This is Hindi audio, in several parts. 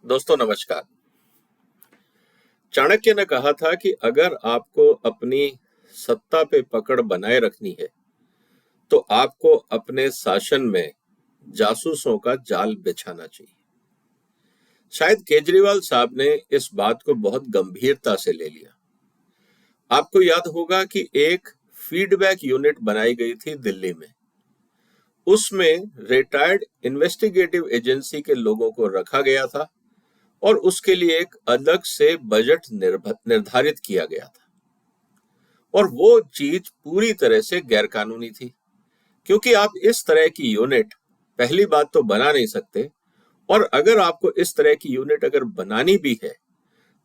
दोस्तों नमस्कार। चाणक्य ने कहा था कि अगर आपको अपनी सत्ता पे पकड़ बनाए रखनी है तो आपको अपने शासन में जासूसों का जाल बिछाना चाहिए। शायद केजरीवाल साहब ने इस बात को बहुत गंभीरता से ले लिया। आपको याद होगा कि एक फीडबैक यूनिट बनाई गई थी दिल्ली में। उसमें रिटायर्ड इन्वेस्टिगेटिव एजेंसी के लोगों को रखा गया था और उसके लिए एक अलग से बजट निर्धारित किया गया था। और वो चीज पूरी तरह से गैरकानूनी थी, क्योंकि आप इस तरह की यूनिट पहली बात तो बना नहीं सकते, और अगर आपको इस तरह की यूनिट अगर बनानी भी है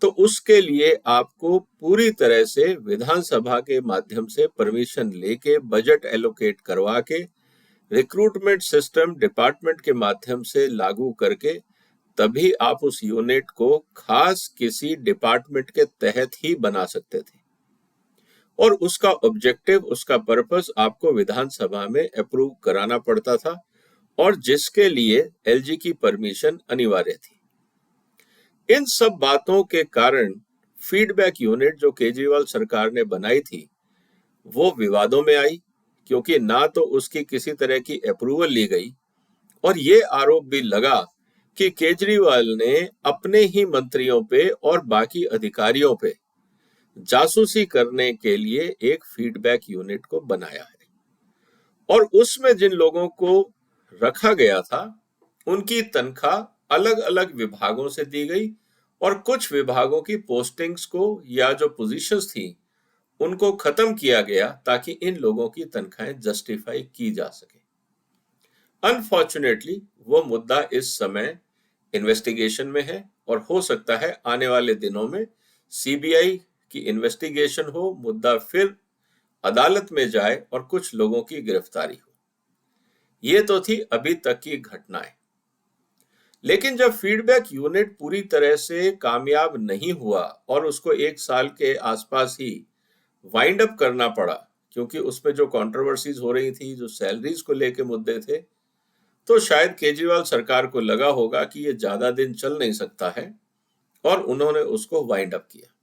तो उसके लिए आपको पूरी तरह से विधानसभा के माध्यम से परमिशन लेके बजट एलोकेट करवा के रिक्रूटमेंट सिस्टम डिपार्टमेंट के माध्यम से लागू करके तभी आप उस यूनिट को खास किसी डिपार्टमेंट के तहत ही बना सकते थे। और उसका ऑब्जेक्टिव, उसका पर्पस आपको विधानसभा में अप्रूव कराना पड़ता था, और जिसके लिए एलजी की परमिशन अनिवार्य थी। इन सब बातों के कारण फीडबैक यूनिट जो केजरीवाल सरकार ने बनाई थी वो विवादों में आई, क्योंकि ना तो उसकी किसी तरह की अप्रूवल ली गई, और ये आरोप भी लगा कि केजरीवाल ने अपने ही मंत्रियों पे और बाकी अधिकारियों पे जासूसी करने के लिए एक फीडबैक यूनिट को बनाया है। और उसमें जिन लोगों को रखा गया था उनकी तनख्वाह अलग अलग विभागों से दी गई, और कुछ विभागों की पोस्टिंग्स को या जो पोजीशंस थी उनको खत्म किया गया ताकि इन लोगों की तनख्वाहें जस्टिफाई की जा सके। अनफॉर्चुनेटली वो मुद्दा इस समय इन्वेस्टिगेशन में है, और हो सकता है आने वाले दिनों में सीबीआई की इन्वेस्टिगेशन हो, मुद्दा फिर अदालत में जाए और कुछ लोगों की गिरफ्तारी हो। ये तो थी अभी तक की घटनाएं। लेकिन जब फीडबैक यूनिट पूरी तरह से कामयाब नहीं हुआ और उसको 1 साल के आसपास ही वाइंड अप करना पड़ा, क्योंकि उसमें जो कंट्रोवर्सीज हो रही थी, जो सैलरीज को लेके मुद्दे थे, तो शायद केजरीवाल सरकार को लगा होगा कि ये ज्यादा दिन चल नहीं सकता है, और उन्होंने उसको वाइंड अप किया।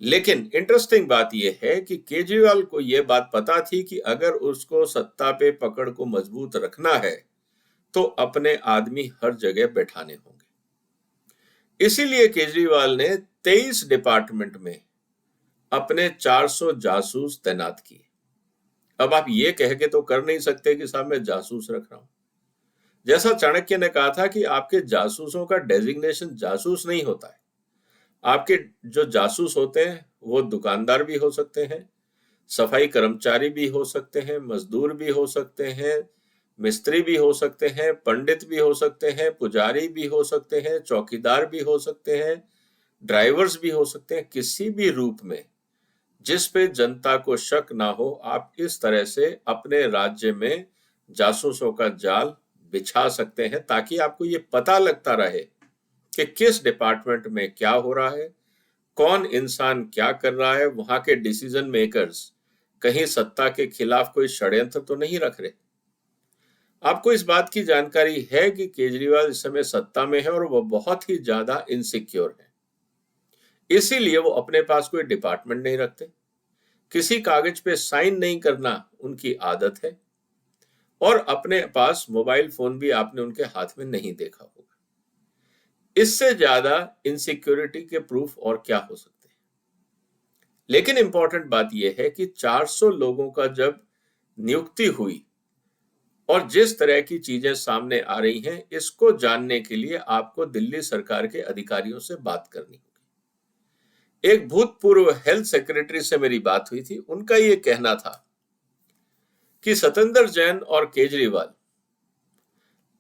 लेकिन इंटरेस्टिंग बात यह है कि केजरीवाल को यह बात पता थी कि अगर उसको सत्ता पे पकड़ को मजबूत रखना है तो अपने आदमी हर जगह बैठाने होंगे। इसीलिए केजरीवाल ने 23 डिपार्टमेंट में अपने 400 जासूस तैनात किए। अब आप ये कह के तो कर नहीं सकते कि साहब मैं जासूस रख रहा हूं। जैसा चाणक्य ने कहा था कि आपके जासूसों का डेजिग्नेशन जासूस नहीं होता है। आपके जो जासूस होते हैं वो दुकानदार भी हो सकते हैं, सफाई कर्मचारी भी हो सकते हैं, मजदूर भी हो सकते हैं, मिस्त्री भी हो सकते हैं, पंडित भी हो सकते हैं, पुजारी भी हो सकते हैं, चौकीदार भी हो सकते हैं, ड्राइवर्स भी हो सकते हैं। किसी भी रूप में जिस पे जनता को शक ना हो, आप इस तरह से अपने राज्य में जासूसों का जाल बिछा सकते हैं, ताकि आपको ये पता लगता रहे कि किस डिपार्टमेंट में क्या हो रहा है, कौन इंसान क्या कर रहा है, वहां के डिसीजन मेकर्स कहीं सत्ता के खिलाफ कोई षड्यंत्र तो नहीं रख रहे। आपको इस बात की जानकारी है कि केजरीवाल इस समय सत्ता में है और वो बहुत ही ज्यादा इनसिक्योर है। इसीलिए वो अपने पास कोई डिपार्टमेंट नहीं रखते, किसी कागज पे साइन नहीं करना उनकी आदत है, और अपने पास मोबाइल फोन भी आपने उनके हाथ में नहीं देखा होगा। इससे ज्यादा इनसिक्योरिटी के प्रूफ और क्या हो सकते हैं। लेकिन इंपॉर्टेंट बात यह है कि 400 लोगों का जब नियुक्ति हुई और जिस तरह की चीजें सामने आ रही हैं, इसको जानने के लिए आपको दिल्ली सरकार के अधिकारियों से बात करनी होगी। एक भूतपूर्व हेल्थ सेक्रेटरी से मेरी बात हुई थी, उनका ये कहना था कि सत्येंद्र जैन और केजरीवाल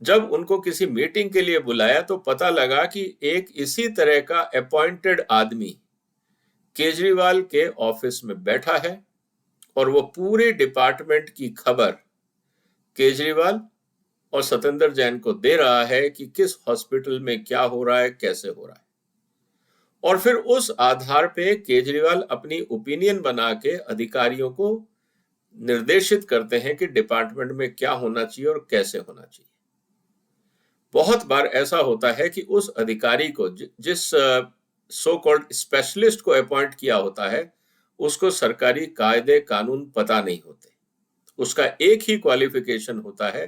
जब उनको किसी मीटिंग के लिए बुलाया तो पता लगा कि एक इसी तरह का अपॉइंटेड आदमी केजरीवाल के ऑफिस में बैठा है, और वो पूरे डिपार्टमेंट की खबर केजरीवाल और सत्येंद्र जैन को दे रहा है कि किस हॉस्पिटल में क्या हो रहा है, कैसे हो रहा है। और फिर उस आधार पे केजरीवाल अपनी ओपिनियन बना के अधिकारियों को निर्देशित करते हैं कि डिपार्टमेंट में क्या होना चाहिए और कैसे होना चाहिए। बहुत बार ऐसा होता है कि उस अधिकारी को जिस सो कॉल्ड स्पेशलिस्ट को अपॉइंट किया होता है, उसको सरकारी कायदे कानून पता नहीं होते। उसका एक ही क्वालिफिकेशन होता है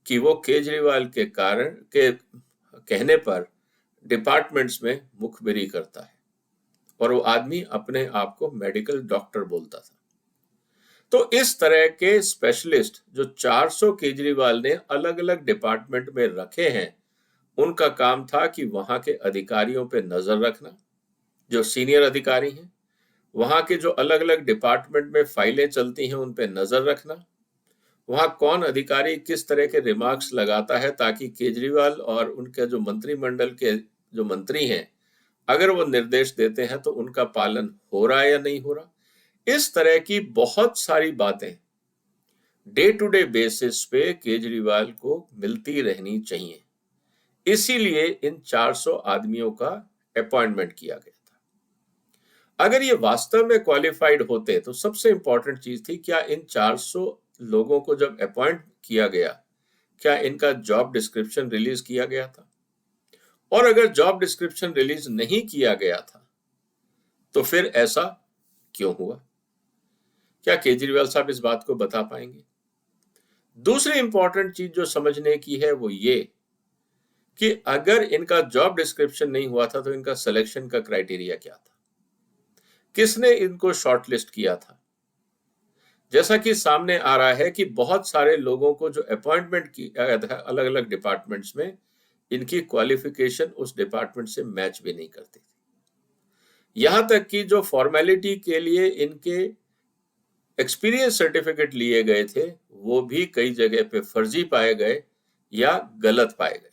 कि वो केजरीवाल के कारण के कहने पर डिपार्टमेंट्स में मुखबिरी करता है, और वो आदमी अपने आप को मेडिकल डॉक्टर बोलता था। तो इस तरह के स्पेशलिस्ट जो 400 केजरीवाल ने अलग अलग डिपार्टमेंट में रखे हैं, उनका काम था कि वहां के अधिकारियों पे नजर रखना, जो सीनियर अधिकारी हैं, वहां के जो अलग अलग डिपार्टमेंट में फाइलें चलती हैं उन पे नजर रखना, वहां कौन अधिकारी किस तरह के रिमार्क्स लगाता है, ताकि केजरीवाल और उनके जो मंत्रिमंडल के जो मंत्री हैं, अगर वो निर्देश देते हैं तो उनका पालन हो रहा है या नहीं हो रहा। इस तरह की बहुत सारी बातें डे टू डे बेसिस पे केजरीवाल को मिलती रहनी चाहिए। इसीलिए इन 400 आदमियों का अपॉइंटमेंट किया गया था। अगर ये वास्तव में क्वालिफाइड होते तो सबसे इंपॉर्टेंट चीज थी, क्या इन 400 लोगों को जब अपॉइंट किया गया, क्या इनका जॉब डिस्क्रिप्शन रिलीज किया गया था? और अगर जॉब डिस्क्रिप्शन रिलीज नहीं किया गया था तो फिर ऐसा क्यों हुआ? क्या केजरीवाल साहब इस बात को बता पाएंगे? दूसरी इंपॉर्टेंट चीज जो समझने की है वो ये कि अगर इनका जॉब डिस्क्रिप्शन नहीं हुआ था तो इनका सिलेक्शन का क्राइटेरिया क्या था? किसने इनको शॉर्टलिस्ट किया था? जैसा कि सामने आ रहा है कि बहुत सारे लोगों को जो अपॉइंटमेंट किया गया था अलग अलग डिपार्टमेंट्स में, इनकी क्वालिफिकेशन उस डिपार्टमेंट से मैच भी नहीं करती थी। यहां तक कि जो फॉर्मेलिटी के लिए इनके एक्सपीरियंस सर्टिफिकेट लिए गए थे, वो भी कई जगह पे फर्जी पाए गए या गलत पाए गए।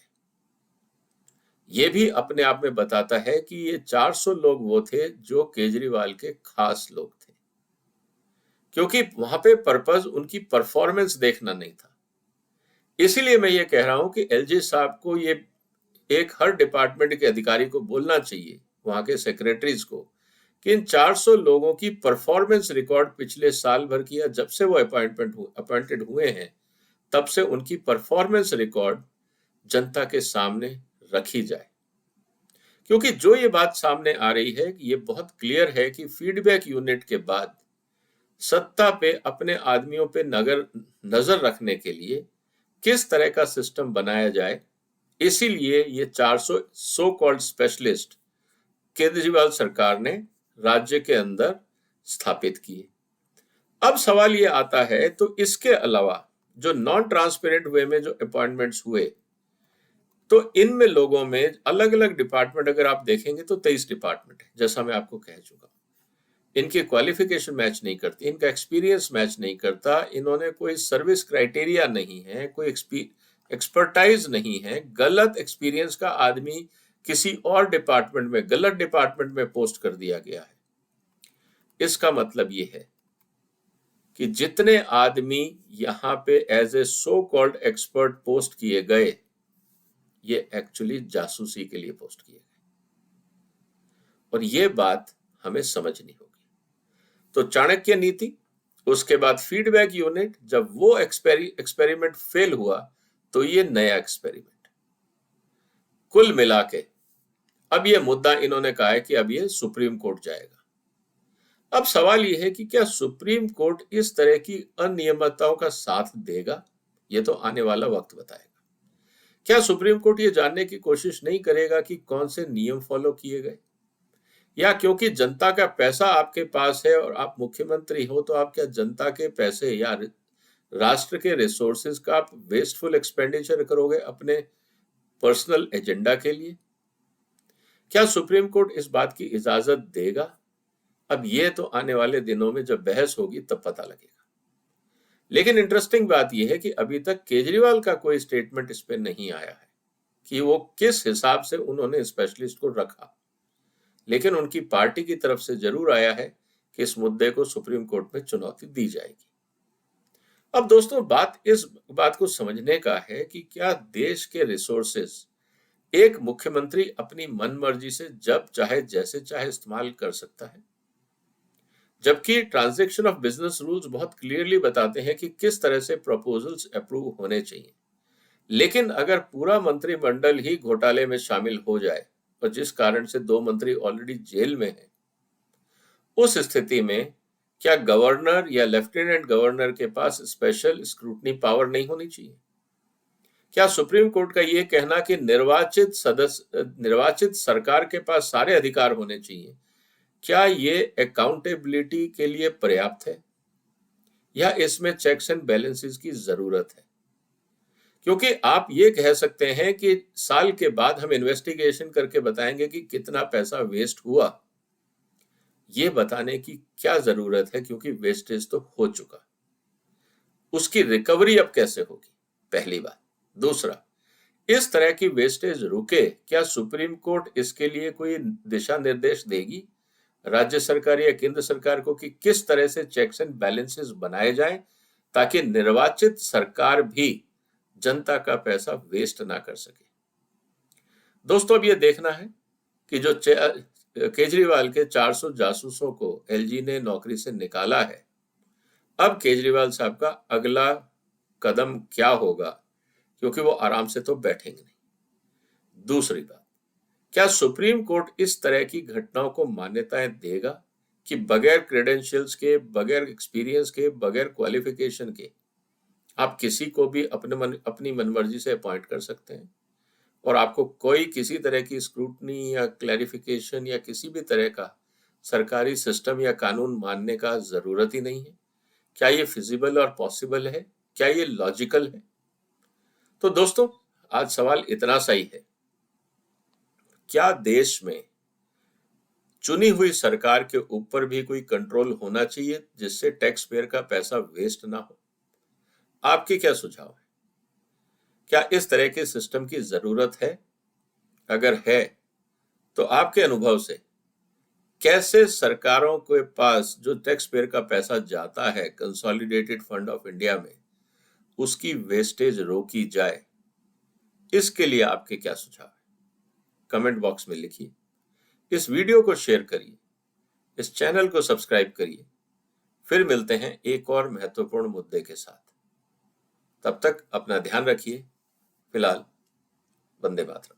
ये भी अपने आप में बताता है कि ये 400 लोग वो थे जो केजरीवाल के खास लोग थे, क्योंकि वहां पे पर्पस उनकी परफॉर्मेंस देखना नहीं था। इसीलिए मैं ये कह रहा हूं कि एलजी साहब को ये एक हर डिपार्टमेंट के अधिकारी को बोलना चाहिए, वहां के सेक्रेटरीज को, कि इन 400 लोगों की परफॉर्मेंस रिकॉर्ड पिछले साल भर किया, जब से वो अपॉइंटेड हुए हैं तब से उनकी परफॉर्मेंस रिकॉर्ड जनता के सामने रखी जाए। क्योंकि जो ये बात सामने आ रही है, ये बहुत क्लियर है कि फीडबैक यूनिट के बाद सत्ता पे अपने आदमियों पे नजर रखने के लिए किस तरह का सिस्टम बनाया जाए, इसीलिए ये 400 सो कॉल्ड स्पेशलिस्ट केजरीवाल सरकार ने राज्य के अंदर स्थापित किए। अब सवाल ये आता है, तो इसके अलावा जो नॉन ट्रांसपेरेंट वे में जो अपॉइंटमेंट्स हुए, तो इनमें लोगों में अलग अलग डिपार्टमेंट अगर आप देखेंगे तो 23 डिपार्टमेंट है, जैसा मैं आपको कह चुका। इनकी क्वालिफिकेशन मैच नहीं करती, इनका एक्सपीरियंस मैच नहीं करता, इन्होंने कोई सर्विस क्राइटेरिया नहीं है, कोई एक्सपर्टाइज नहीं है, गलत एक्सपीरियंस का आदमी किसी और डिपार्टमेंट में, गलत डिपार्टमेंट में पोस्ट कर दिया गया है। इसका मतलब ये है कि जितने आदमी यहां पे as a so called expert post किए गए, ये एक्चुअली जासूसी के लिए पोस्ट किए गए, और ये बात हमें समझनी होगी। तो चाणक्य नीति, उसके बाद फीडबैक यूनिट, जब वो एक्सपेरिमेंट फेल हुआ तो ये नया एक्सपेरिमेंट। कुल मिला के अब ये मुद्दा इन्होंने कहा है कि अब ये सुप्रीम कोर्ट जाएगा। अब सवाल ये है कि क्या सुप्रीम कोर्ट इस तरह की अनियमितताओं का साथ देगा? ये तो आने वाला वक्त बताएगा। क्या सुप्रीम कोर्ट ये जानने की कोशिश नहीं करेगा कि कौन से नियम फॉलो किए गए, या क्योंकि जनता का पैसा आपके पास है और आप मुख्यमंत्री हो, तो आप क्या जनता के पैसे या राष्ट्र के रिसोर्सेज का आप वेस्टफुल एक्सपेंडिचर करोगे अपने पर्सनल एजेंडा के लिए? क्या सुप्रीम कोर्ट इस बात की इजाजत देगा? अब ये तो आने वाले दिनों में जब बहस होगी तब पता लगेगा। लेकिन इंटरेस्टिंग बात यह है कि अभी तक केजरीवाल का कोई स्टेटमेंट इस पे नहीं आया है कि वो किस हिसाब से उन्होंने स्पेशलिस्ट को रखा, लेकिन उनकी पार्टी की तरफ से जरूर आया है कि इस मुद्दे को सुप्रीम कोर्ट में चुनौती दी जाएगी। अब दोस्तों, इस बात को समझने का है कि क्या देश के रिसोर्सेज एक मुख्यमंत्री अपनी मनमर्जी से जब चाहे जैसे चाहे इस्तेमाल कर सकता है, जबकि ट्रांजैक्शन ऑफ बिजनेस रूल्स बहुत क्लियरली बताते हैं कि किस तरह से प्रपोजल्स अप्रूव होने चाहिए। लेकिन अगर पूरा मंत्रिमंडल ही घोटाले में शामिल हो जाए और जिस कारण से 2 मंत्री ऑलरेडी जेल में हैं, उस स्थिति में क्या गवर्नर या लेफ्टिनेंट गवर्नर के पास स्पेशल स्क्रूटनी पावर नहीं होनी चाहिए? क्या सुप्रीम कोर्ट का ये कहना कि निर्वाचित सरकार के पास सारे अधिकार होने चाहिए, क्या ये अकाउंटेबिलिटी के लिए पर्याप्त है या इसमें चेक्स एंड बैलेंसेस की जरूरत है? क्योंकि आप ये कह सकते हैं कि साल के बाद हम इन्वेस्टिगेशन करके बताएंगे कि कितना पैसा वेस्ट हुआ, ये बताने की क्या जरूरत है, क्योंकि वेस्टेज तो हो चुका। उसकी रिकवरी अब कैसे होगी, पहली बात। दूसरा, इस तरह की वेस्टेज रुके, क्या सुप्रीम कोर्ट इसके लिए कोई दिशा निर्देश देगी राज्य सरकार या केंद्र सरकार को कि किस तरह से चेक्स एंड बैलेंसेस बनाए जाएं ताकि निर्वाचित सरकार भी जनता का पैसा वेस्ट ना कर सके? दोस्तों, अब ये देखना है कि जो केजरीवाल के 400 जासूसों को एलजी ने नौकरी से निकाला है, अब केजरीवाल साहब का अगला कदम क्या होगा, क्योंकि वो आराम से तो बैठेंगे नहीं। दूसरी बात, क्या सुप्रीम कोर्ट इस तरह की घटनाओं को मान्यताएं देगा कि बगैर क्रेडेंशियल्स के, बगैर एक्सपीरियंस के, बगैर क्वालिफिकेशन के आप किसी को भी अपनी मनमर्जी से अपॉइंट कर सकते हैं और आपको कोई किसी तरह की स्क्रूटनी या क्लैरिफिकेशन या किसी भी तरह का सरकारी सिस्टम या कानून मानने का जरूरत ही नहीं है? क्या ये फिजिबल और पॉसिबल है? क्या ये लॉजिकल है? तो दोस्तों, आज सवाल इतना सा ही है, क्या देश में चुनी हुई सरकार के ऊपर भी कोई कंट्रोल होना चाहिए जिससे टैक्स पेयर का पैसा वेस्ट ना हो? आपके क्या सुझाव है? क्या इस तरह के सिस्टम की जरूरत है? अगर है तो आपके अनुभव से कैसे सरकारों के पास जो टैक्स पेयर का पैसा जाता है कंसोलिडेटेड फंड ऑफ इंडिया में, उसकी वेस्टेज रोकी जाए? इसके लिए आपके क्या सुझाव है? कमेंट बॉक्स में लिखिए। इस वीडियो को शेयर करिए, इस चैनल को सब्सक्राइब करिए। फिर मिलते हैं एक और महत्वपूर्ण मुद्दे के साथ। तब तक अपना ध्यान रखिए। फिलहाल वंदे मातरम।